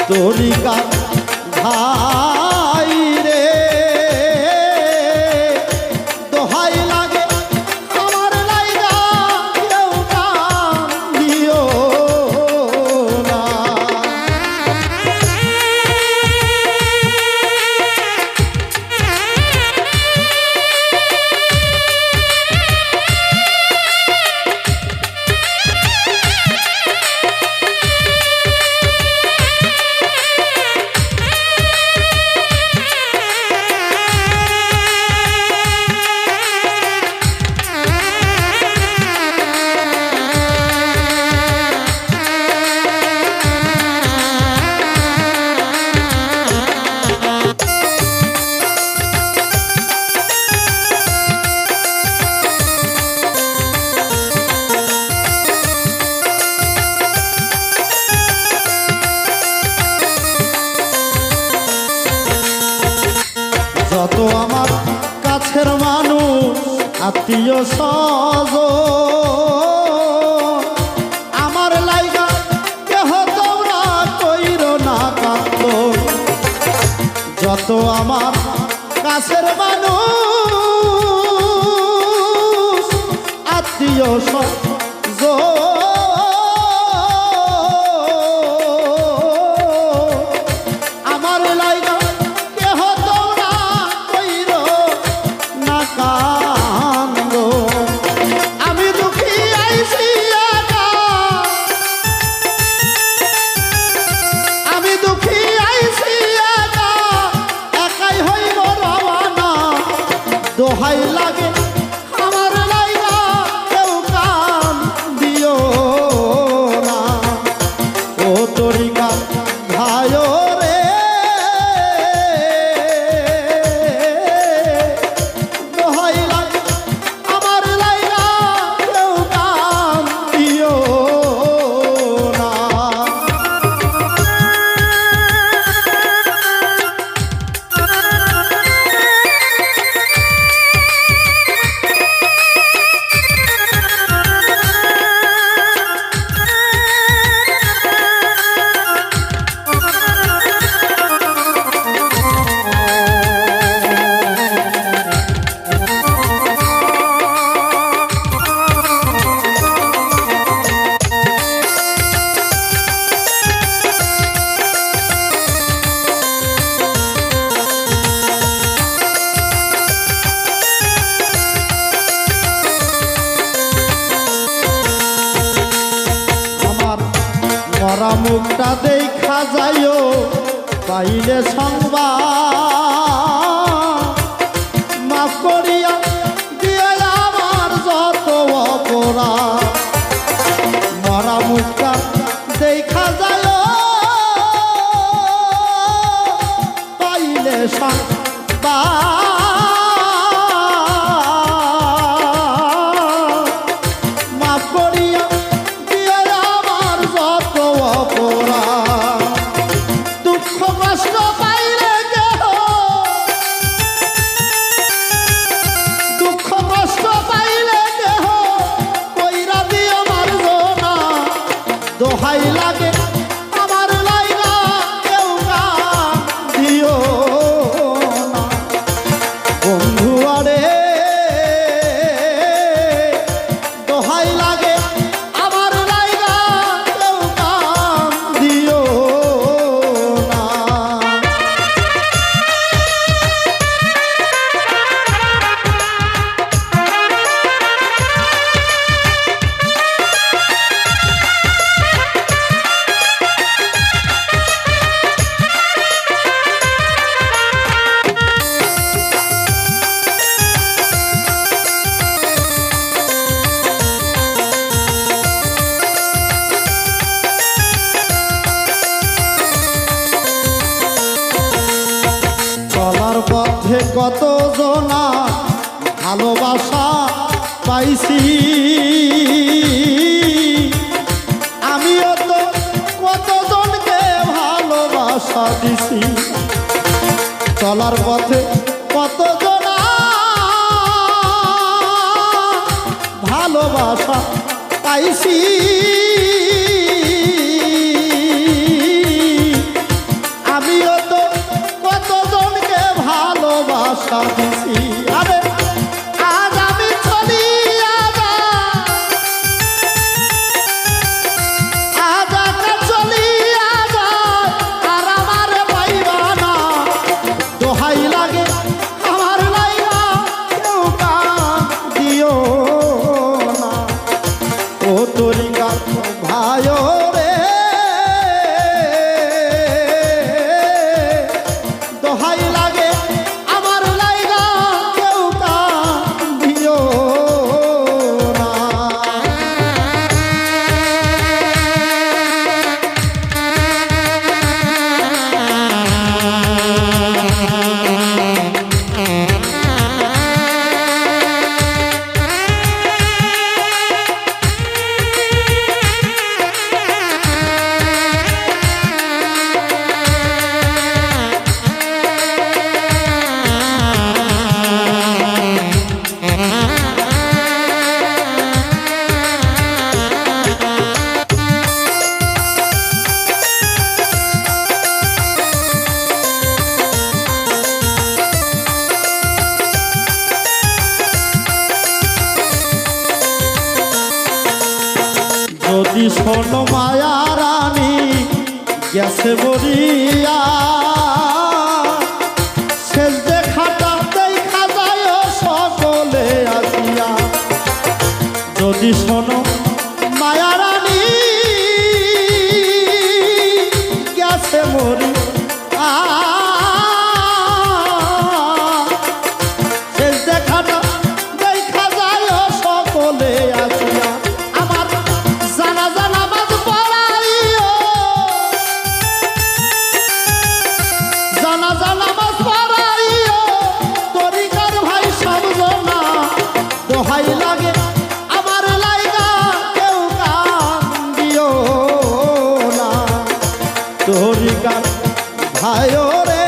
তরিকা ভাই রে দোহাই লাগে আমার লাইগা কেউ কাম দিও না। যত আমার কাছের মানুষ আত্মীয় স্বজন আমার লাইগা কেহ তোমরা কইরো না কান্দ। যত আমার কাছের মানুষ আত্মীয় স্বজন আমার লাইগা কেহ তোমরা কইরো না কান্দ। আমি দুঃখী আইছি একা, আমি দুঃখী আইছি একা, একাই হইব রওয়ানা। দোহাই লাগে আমার লাইগা কেউ কাম দিও না। ও তরিকা ভাইও রে দোহাই লাগে আমার লাইগা কেউ কাম দিও না। মরা মুখটা দেখা যাইও পাইলে সংবাদ, মাফ করিয়া দিয়ে আমার যত অপরাধ। মরা মুখটা দেখা যাইও পাইলে সংবাদ, মাফ করিয়া দুঃখ কষ্ট পাইলে কেহ, দুঃখ কষ্ট পাইলে কেহ কইরা দিও মারবো না। দোহাই লাগে আমার লাইগা কেউ কাম দিও না। বন্ধু আরে দোহাই লাগে আমার লাইগা কেউ কাম দিও না। চলার পথে কত জনা ভালোবাসা পাইছি, আমিও তো কতজনকে ভালোবাসা দিছি। চলার পথে কত জনা ভালোবাসা পাইছি, শোনো মায়া রানী গেছে মরিয়া শেষ দেখাটা দেখা যায় সকলে আসিয়া যদি শোনো মায়া রানী গেছে মরিয়া শেষ দেখাটা দেখা যায় সকলে আসিয়া আমার জানাজা নামাজ পড়াইও জানাজা নামাজ পড়াইও তরিকার ভাই সমঝোনা দোহাই লাগে আমার লাইগা কেউ কান্দিও না তরিকার ভাই রে